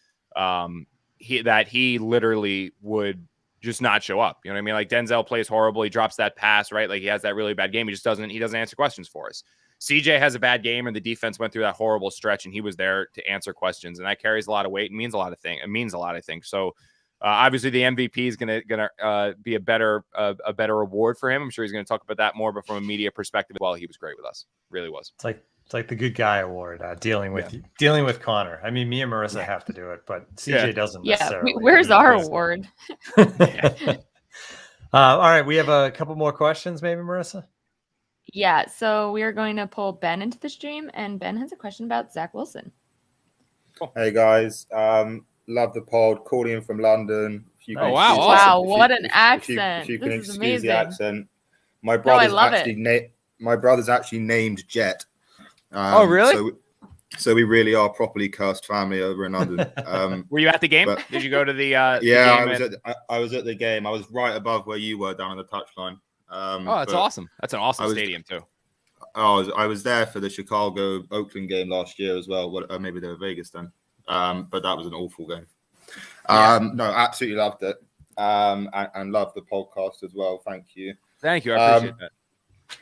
S4: He literally would just not show up. You know what I mean? Like, Denzel plays horrible. He drops that pass, right? Like, he has that really bad game. He doesn't answer questions for us. CJ has a bad game, and the defense went through that horrible stretch, and he was there to answer questions, and that carries a lot of weight and means a lot of things. It means a lot, I think. So obviously the MVP is gonna be a better reward for him. I'm sure he's gonna talk about that more, but from a media perspective, well, he was great with us. Really was.
S3: It's like the good guy award, dealing with Connor. I mean, me and Marissa have to do it, but CJ doesn't necessarily.
S5: Where's our award?
S3: All right, we have a couple more questions, maybe, Marissa.
S5: Yeah, so we are going to pull Ben into the stream, and Ben has a question about Zach Wilson.
S9: Hey guys, love the pod. Calling in from London.
S5: Wow, what an accent!
S9: If you can
S5: this is
S9: excuse
S5: amazing.
S9: the accent, my brother's actually named Jet.
S4: Oh, really?
S9: So we really are properly cursed family over in London.
S4: Were you at the game? Did you go to the?
S9: Yeah, I was at the game. I was right above where you were, down on the touchline.
S4: That's awesome. That's an awesome stadium too.
S9: I was there for the Chicago Oakland game last year as well. Maybe they were Vegas then. But that was an awful game. No, absolutely loved it. And loved the podcast as well. Thank you.
S4: I appreciate that.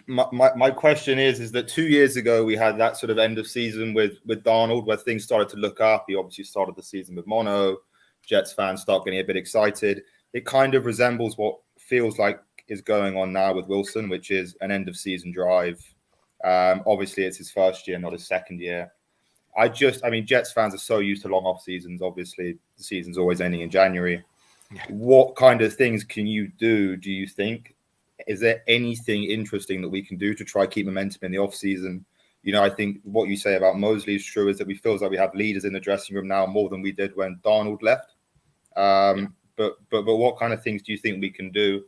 S9: My question is that 2 years ago we had that sort of end of season with Darnold where things started to look up. He obviously started the season with mono. Jets fans start getting a bit excited. It kind of resembles what feels like is going on now with Wilson, which is an end of season drive. Obviously it's his first year, not his second year. Jets fans are so used to long off seasons. Obviously the season's always ending in January. Yeah. What kind of things can you do you think? Is there anything interesting that we can do to try to keep momentum in the off season? You know, I think what you say about Mosley is true, is that we feel like we have leaders in the dressing room now more than we did when Darnold left. But what kind of things do you think we can do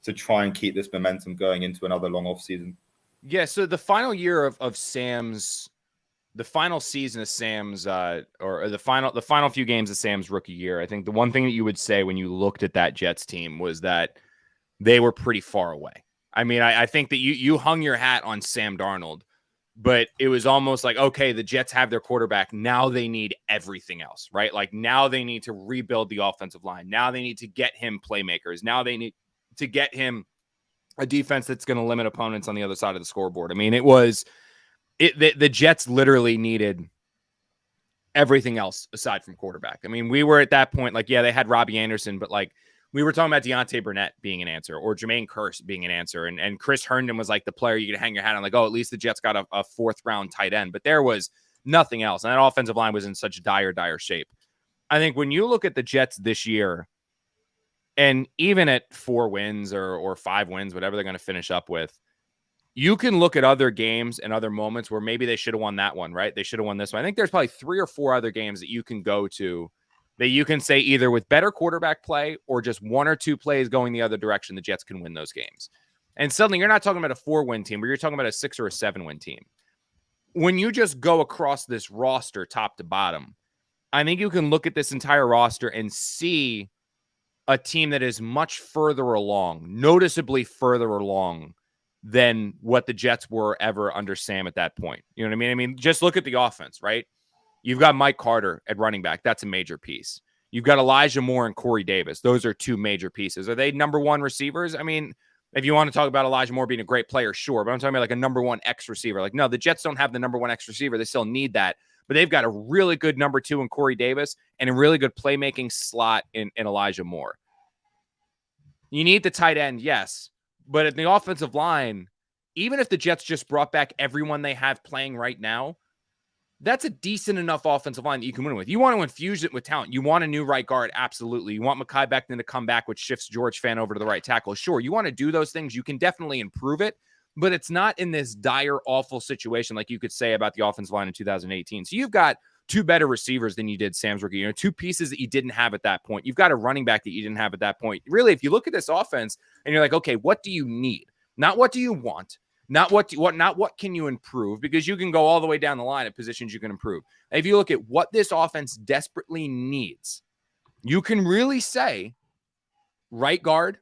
S9: to try and keep this momentum going into another long off season?
S4: Yeah, so the final year of Sam's, the final season of Sam's, or the final few games of Sam's rookie year, I think the one thing that you would say when you looked at that Jets team was that they were pretty far away. I mean, I think that you hung your hat on Sam Darnold, but it was almost like, okay, the Jets have their quarterback. Now they need everything else, right? Like, now they need to rebuild the offensive line. Now they need to get him playmakers. Now they need to get him a defense that's going to limit opponents on the other side of the scoreboard. I mean, the Jets literally needed everything else aside from quarterback. I mean, we were at that point, like, yeah, they had Robbie Anderson, but like, we were talking about Deontay Burnett being an answer or Jermaine Kearse being an answer. And Chris Herndon was like the player you could hang your hat on, like, oh, at least the Jets got a fourth round tight end. But there was nothing else. And that offensive line was in such dire shape. I think when you look at the Jets this year, and even at 4 wins or 5 wins, whatever they're going to finish up with, you can look at other games and other moments where maybe they should have won that one, right? They should have won this one. I think there's probably 3 or 4 other games that you can go to that you can say either with better quarterback play or just 1 or 2 plays going the other direction, the Jets can win those games. And suddenly you're not talking about a 4-win team, but you're talking about a 6 or a 7-win team. When you just go across this roster top to bottom, I think you can look at this entire roster and see a team that is much further along, noticeably further along than what the Jets were ever under Sam at that point. You know what I mean? I mean, just look at the offense, right? You've got Mike Carter at running back. That's a major piece. You've got Elijah Moore and Corey Davis. Those are 2 major pieces. Are they number 1 receivers? I mean, if you want to talk about Elijah Moore being a great player, sure. But I'm talking about like a number 1 X receiver. Like, no, the Jets don't have the number 1 X receiver. They still need that. But they've got a really good number 2 in Corey Davis and a really good playmaking slot in Elijah Moore. You need the tight end, yes. But at the offensive line, even if the Jets just brought back everyone they have playing right now, that's a decent enough offensive line that you can win with. You want to infuse it with talent. You want a new right guard, absolutely. You want Mekhi Becton to come back, which shifts George Fant over to the right tackle. Sure, you want to do those things. You can definitely improve it, but it's not in this dire, awful situation like you could say about the offensive line in 2018. So you've got 2 better receivers than you did Sam's rookie. 2 pieces that you didn't have at that point. You've got a running back that you didn't have at that point. Really, if you look at this offense and you're like, okay, what do you need? Not what do you want? Not what can you improve? Because you can go all the way down the line at positions you can improve. If you look at what this offense desperately needs, you can really say right guard,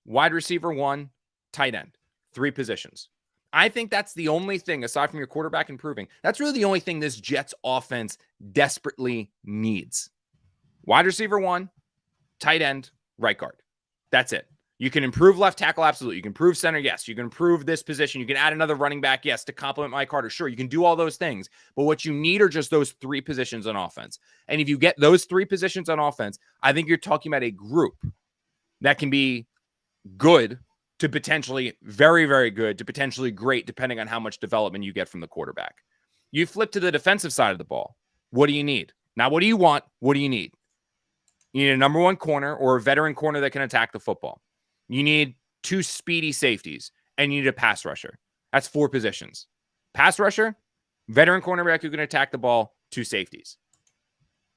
S4: wide receiver 1, tight end, 3 positions. I think that's the only thing, aside from your quarterback improving, that's really the only thing this Jets offense desperately needs. Wide receiver 1, tight end, right guard. That's it. You can improve left tackle, absolutely. You can improve center, yes. You can improve this position. You can add another running back, yes, to complement Mike Carter. Sure, you can do all those things. But what you need are just those 3 positions on offense. And if you get those 3 positions on offense, I think you're talking about a group that can be good to potentially very, very good to potentially great, depending on how much development you get from the quarterback. You flip to the defensive side of the ball. What do you need? Now, what do you want? What do you need? You need a number 1 corner or a veteran corner that can attack the football. You need 2 speedy safeties, and you need a pass rusher. That's 4 positions. Pass rusher, veteran cornerback who can attack the ball, 2 safeties.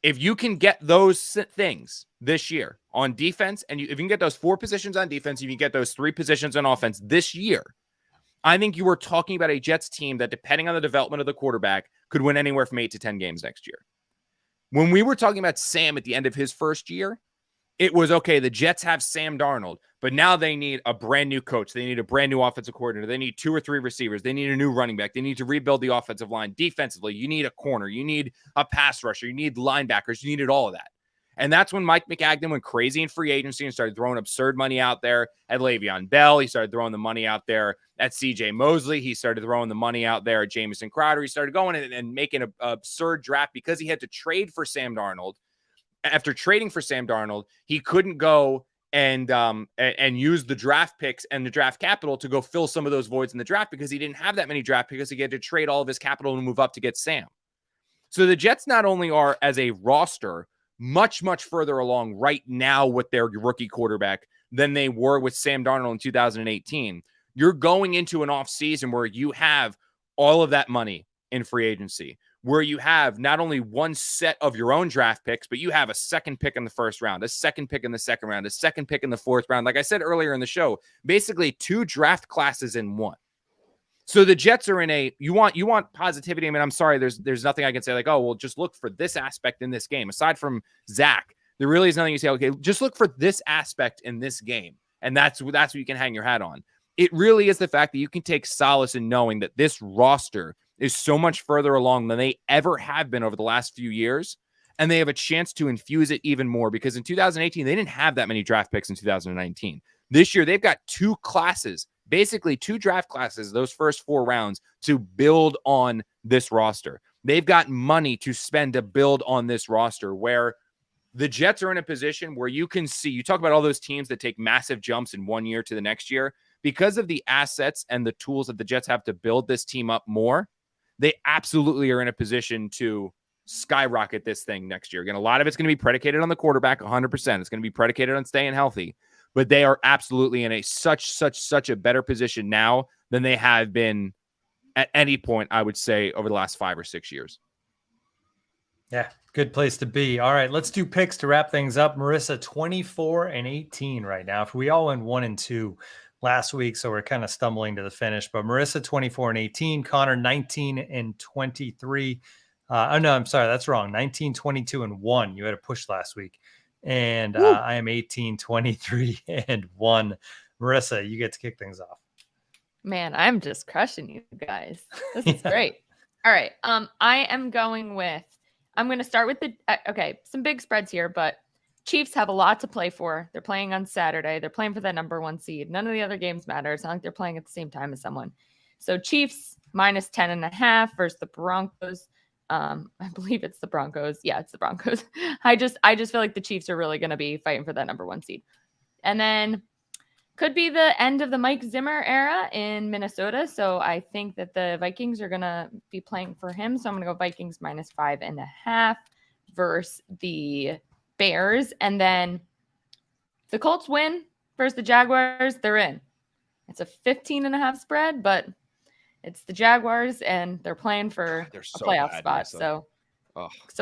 S4: If you can get those things this year on defense, and if you can get those 4 positions on defense, you can get those 3 positions on offense this year, I think you were talking about a Jets team that, depending on the development of the quarterback, could win anywhere from 8 to 10 games next year. When we were talking about Sam at the end of his first year, it was, okay, the Jets have Sam Darnold, but now they need a brand new coach. They need a brand new offensive coordinator. They need 2 or 3 receivers. They need a new running back. They need to rebuild the offensive line. Defensively, you need a corner. You need a pass rusher. You need linebackers. You needed all of that. And that's when Mike McAgden went crazy in free agency and started throwing absurd money out there at Le'Veon Bell. He started throwing the money out there at CJ Mosley. He started throwing the money out there at Jamison Crowder. He started going and making an absurd draft because he had to trade for Sam Darnold. After trading for Sam Darnold, he couldn't go and use the draft picks and the draft capital to go fill some of those voids in the draft because he didn't have that many draft picks. He had to trade all of his capital and move up to get Sam. So the Jets not only are, as a roster, much, much further along right now with their rookie quarterback than they were with Sam Darnold in 2018. You're going into an offseason where you have all of that money in free agency, where you have not only 1 set of your own draft picks, but you have a 2nd pick in the 1st round, a 2nd pick in the 2nd round, a 2nd pick in the 4th round. Like I said earlier in the show, basically 2 draft classes in 1. So the Jets are in a, you want positivity. I mean, I'm sorry, there's nothing I can say like, oh, well, just look for this aspect in this game. Aside from Zach, there really is nothing you say, okay, just look for this aspect in this game. And that's what you can hang your hat on. It really is the fact that you can take solace in knowing that this roster is so much further along than they ever have been over the last few years. And they have a chance to infuse it even more because in 2018, they didn't have that many draft picks in 2019. This year, they've got 2 classes, basically 2 draft classes, those first 4 rounds to build on this roster. They've got money to spend to build on this roster where The Jets are in a position where you can see, you talk about all those teams that take massive jumps in 1 year to the next year. Because of the assets and the tools that the Jets have to build this team up more, they absolutely are in a position to skyrocket this thing next year. Again, a lot of it's going to be predicated on the quarterback, 100%. It's going to be predicated on staying healthy. But they are absolutely in a such a better position now than they have been at any point, I would say, over the last 5 or 6 years.
S3: Yeah, good place to be. All right, let's do picks to wrap things up. Marissa, 24-18 right now. If we all went 1-2 last week, so we're kind of stumbling to the finish. But Marissa, 24-18, Connor, 19-23. Oh no, I'm sorry, that's wrong. 19-22-1. You had a push last week, and I am 18-23-1. Marissa, you get to kick things off.
S5: Man, I'm just crushing you guys. This is great. All right, I'm going to start with some big spreads here, but Chiefs have a lot to play for. They're playing on Saturday. They're playing for that number 1 seed. None of the other games matter. It's not like they're playing at the same time as someone. So Chiefs minus 10.5 versus the Broncos. I believe it's the Broncos. Yeah, it's the Broncos. I just feel like the Chiefs are really going to be fighting for that number 1 seed. And then could be the end of the Mike Zimmer era in Minnesota. So I think that the Vikings are going to be playing for him. So I'm going to go Vikings minus 5.5 versus the Bears. And then the Colts win versus the Jaguars. They're in. It's a 15.5 spread, but it's the Jaguars and they're playing for a playoff spot. So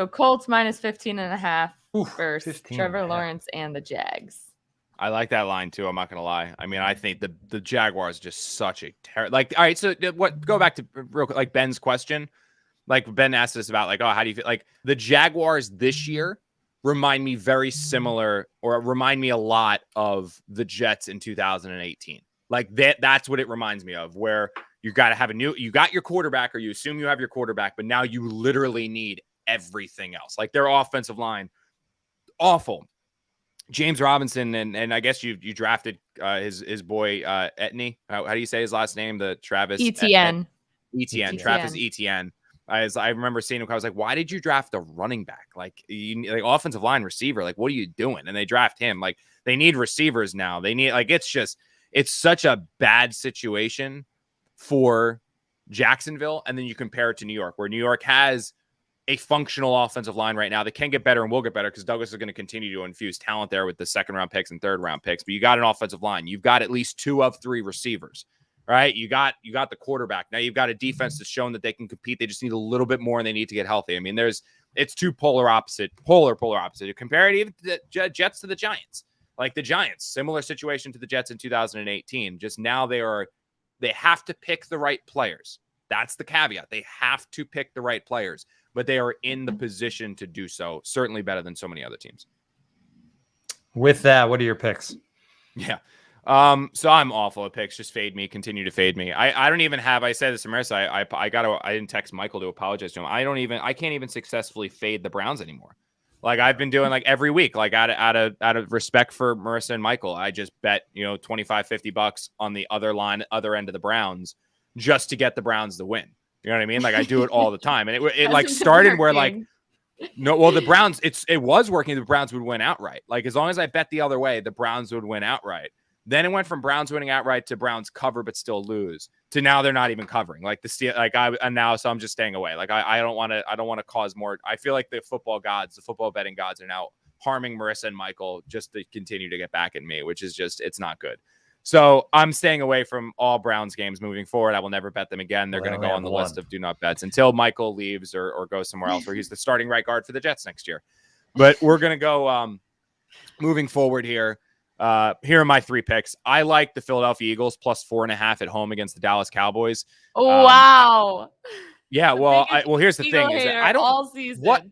S5: Colts minus 15.5 versus Trevor Lawrence and the Jags.
S4: I like that line too. I'm not going to lie. I mean, I think the Jaguars are just such a all right. So go back to real quick, like Ben's question. Like Ben asked us about how do you feel? Like the Jaguars this year remind me very similar or remind me a lot of the Jets in 2018. Like that's what it reminds me of, where you got to have you got your quarterback, or you assume you have your quarterback, but now you literally need everything else. Like their offensive line, awful. James Robinson, and I guess you drafted his boy Etney. How do you say his last name? The Travis
S5: Etienne.
S4: Etienne. Travis Etienne. I remember seeing him. I was like, why did you draft a running back? Like offensive line receiver. Like, what are you doing? And they draft him. Like, they need receivers now. They need it's such a bad situation for Jacksonville. And then you compare it to New York, where New York has a functional offensive line right now that can get better and will get better because Douglas is going to continue to infuse talent there with the 2nd-round picks and 3rd-round picks. But you got an offensive line. You've got at least 2 of 3 receivers, right? You got the quarterback. Now you've got a defense that's shown that they can compete. They just need a little bit more and they need to get healthy. I mean, it's two polar opposite. You compare it even to the Jets to the Giants. Like the Giants, similar situation to the Jets in 2018. Just now they have to pick the right players. That's the caveat. They have to pick the right players, but they are in the position to do so. Certainly better than so many other teams.
S3: With that, what are your picks?
S4: Yeah. So I'm awful at picks. Just fade me. Continue to fade me. I don't even have. I said this to Marissa. I didn't text Michael to apologize to him. I can't even successfully fade the Browns anymore. Like I've been doing every week, out of respect for Marissa and Michael. I just bet $25-$50 on the other end of the Browns just to get the Browns to win. You know what I mean? Like I do it all the time, and it started where the Browns. It was working. The Browns would win outright. Like as long as I bet the other way, the Browns would win outright. Then it went from Browns winning outright to Browns cover but still lose to now they're not even covering. So I'm just staying away. Like I don't want to cause more. I feel like the football betting gods are now harming Marissa and Michael just to continue to get back at me, which is just, it's not good. So I'm staying away from all Browns games moving forward. I will never bet them again. They're going to go on the list of do not bets until Michael leaves or goes somewhere else where he's the starting right guard for the Jets next year. But we're going to go moving forward here. Here are my 3 picks. I like the Philadelphia Eagles plus 4.5 at home against the Dallas Cowboys.
S5: Oh, wow.
S4: Yeah. Here's the thing is that I don't
S5: all season.
S4: What?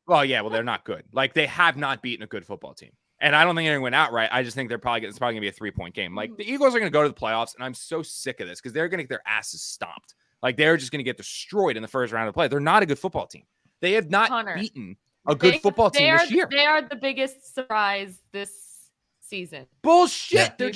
S4: Well, yeah. Well, they're not good. Like they have not beaten a good football team. And I don't think they're going to win outright. I just think it's probably going to be a 3-point game. Like the Eagles are going to go to the playoffs, and I'm so sick of this because they're going to get their asses stomped. Like they're just going to get destroyed in the first round of play. They're not a good football team. They have not beaten a good football team this year.
S5: They are the biggest surprise this season.
S4: Bullshit. Yeah. They're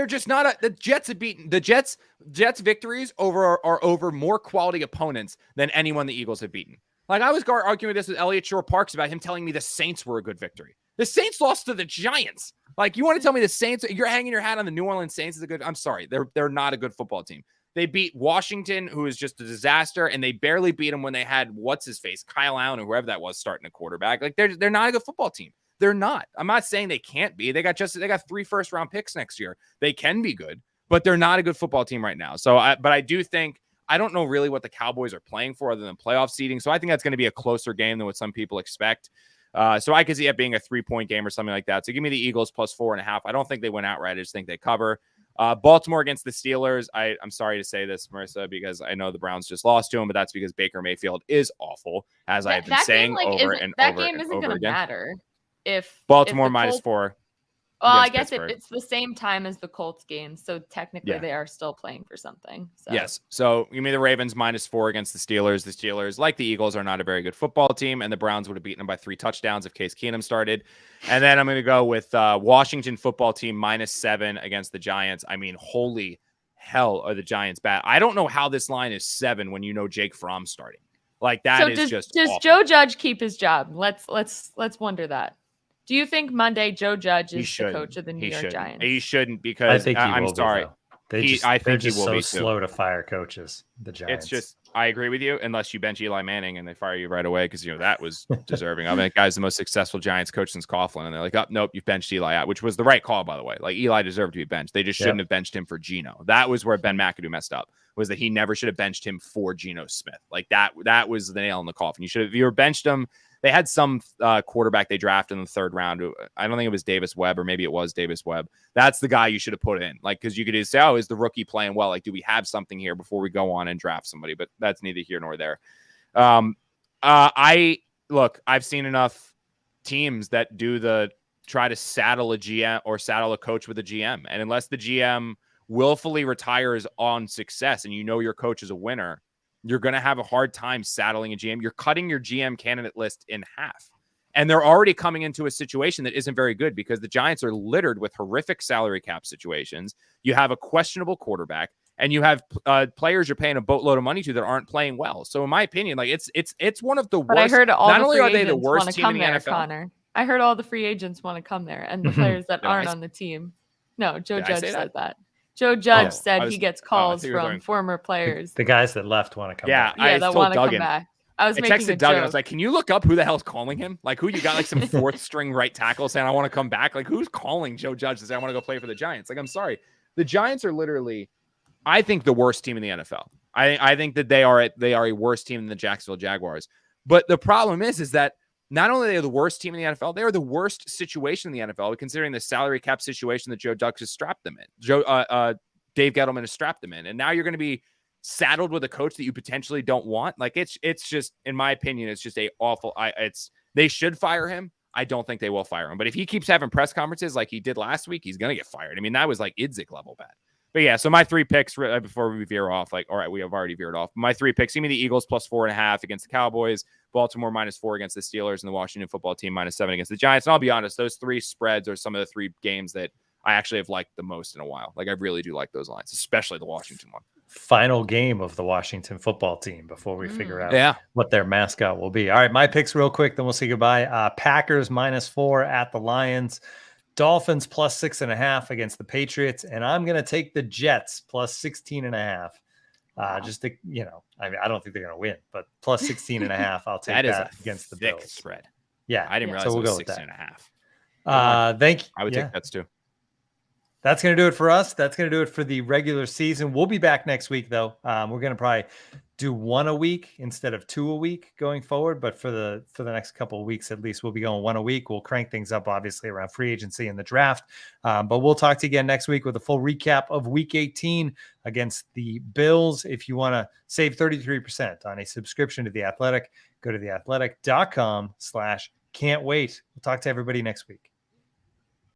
S4: just not. The Jets have beaten the Jets victories are over more quality opponents than anyone the Eagles have beaten. Like I was arguing this with Elliot Shore-Parks about him telling me the Saints were a good victory. The Saints lost to the Giants. Like you want to tell me the Saints, you're hanging your hat on the New Orleans Saints is a good, I'm sorry. They're not a good football team. They beat Washington, who is just a disaster, and they barely beat them when they had what's-his-face, Kyle Allen or whoever that was starting a quarterback. Like they're not a good football team. They're not. I'm not saying they can't be. They got 3 first-round picks next year. They can be good, but they're not a good football team right now. So, but I do think I don't know really what the Cowboys are playing for other than playoff seeding. So I think that's going to be a closer game than what some people expect. So I could see it being a 3-point game or something like that. So give me the Eagles plus 4.5. I don't think they win outright. I just think they cover. Baltimore against the Steelers. I'm sorry to say this, Marissa, because I know the Browns just lost to them, but that's because Baker Mayfield is awful, as I've been saying over and over. That game isn't going to
S5: matter if
S4: Baltimore minus 4.
S5: Well, I guess it's the same time as the Colts game, so technically they are still playing for something. So.
S4: Yes. So give me the Ravens minus 4 against the Steelers. The Steelers, like the Eagles, are not a very good football team, and the Browns would have beaten them by 3 touchdowns if Case Keenum started. And then I'm going to go with Washington football team minus 7 against the Giants. I mean, holy hell are the Giants bad. I don't know how this line is 7 when you know Jake Fromm's starting. Like that is just
S5: does
S4: awful.
S5: Joe Judge keep his job? Let's wonder that. Do you think Monday Joe Judge is the coach of the New York Giants?
S4: He shouldn't because
S3: I think
S4: I'm sorry.
S3: They're just so slow to fire coaches, the Giants.
S4: It's just, I agree with you, unless you bench Eli Manning and they fire you right away because, that was deserving of it. That guy's the most successful Giants coach since Coughlin. And they're like, oh, nope, you've benched Eli out, which was the right call, by the way. Like, Eli deserved to be benched. They just shouldn't have benched him for Geno. That was where Ben McAdoo messed up, was that he never should have benched him for Geno Smith. Like, that was the nail in the coffin. If you were benched him, they had some quarterback they drafted in the 3rd round. I don't think it was Davis Webb, or maybe it was Davis Webb. That's the guy you should have put in. Like, because you could just say, oh, is the rookie playing well? Like, do we have something here before we go on and draft somebody? But that's neither here nor there. I've seen enough teams that try to saddle a GM or saddle a coach with a GM. And unless the GM willfully retires on success and your coach is a winner, you're going to have a hard time saddling a GM. You're cutting your GM candidate list in half. And they're already coming into a situation that isn't very good because the Giants are littered with horrific salary cap situations. You have a questionable quarterback, and you have players you're paying a boatload of money to that aren't playing well. So in my opinion, like it's one of the worst.
S5: But I heard all
S4: not
S5: the
S4: only
S5: free
S4: are they the
S5: agents
S4: worst
S5: want to
S4: team
S5: come
S4: in the
S5: there,
S4: NFL.
S5: Connor. I heard all the free agents want to come there, and the players that aren't on the team. No, Joe Judge said that. Joe Judge said he gets calls from former players.
S3: The guys that left want to come back.
S5: Yeah, that want to come back. I
S4: texted Doug and I was like, can you look up who the hell's calling him? Like, who you got, like some 4th string right tackle saying, I want to come back? Like, who's calling Joe Judge to say, I want to go play for the Giants? Like, I'm sorry. The Giants are literally, I think, the worst team in the NFL. I think that they are a worse team than the Jacksonville Jaguars. But the problem is that not only are they the worst team in the NFL, they are the worst situation in the NFL, considering the salary cap situation that Joe Judge has strapped them in. Dave Gettleman has strapped them in. And now you're going to be saddled with a coach that you potentially don't want. Like, it's just, in my opinion, it's just a awful, they should fire him. I don't think they will fire him. But if he keeps having press conferences like he did last week, he's going to get fired. I mean, that was like Idzik level bad. But yeah, so my 3 picks before we veer off, like, all right, we have already veered off. My 3 picks, give me the Eagles plus 4.5 against the Cowboys, Baltimore minus 4 against the Steelers, and the Washington football team minus 7 against the Giants. And I'll be honest, those 3 spreads are some of the 3 games that I actually have liked the most in a while. Like, I really do like those lines, especially the Washington one.
S3: Final game of the Washington football team before we figure out what their mascot will be. All right, my picks real quick, then we'll say goodbye. Packers minus 4 at the Lions. Dolphins plus 6.5 against the Patriots, and I'm going to take the Jets plus 16.5. Just to, I mean, I don't think they're going to win, but plus 16.5, I'll take that against the Bills
S4: spread.
S3: Yeah,
S4: I didn't realize
S3: so we'll
S4: it was
S3: go with
S4: 16.5.
S3: Thank you.
S4: I would take that too.
S3: That's going to do it for us. That's going to do it for the regular season. We'll be back next week, though. We're going to probably do 1 a week instead of 2 a week going forward. But for the next couple of weeks, at least, we'll be going 1 a week. We'll crank things up, obviously, around free agency and the draft. But we'll talk to you again next week with a full recap of Week 18 against the Bills. If you want to save 33% on a subscription to The Athletic, go to theathletic.com/can't wait. We'll talk to everybody next week.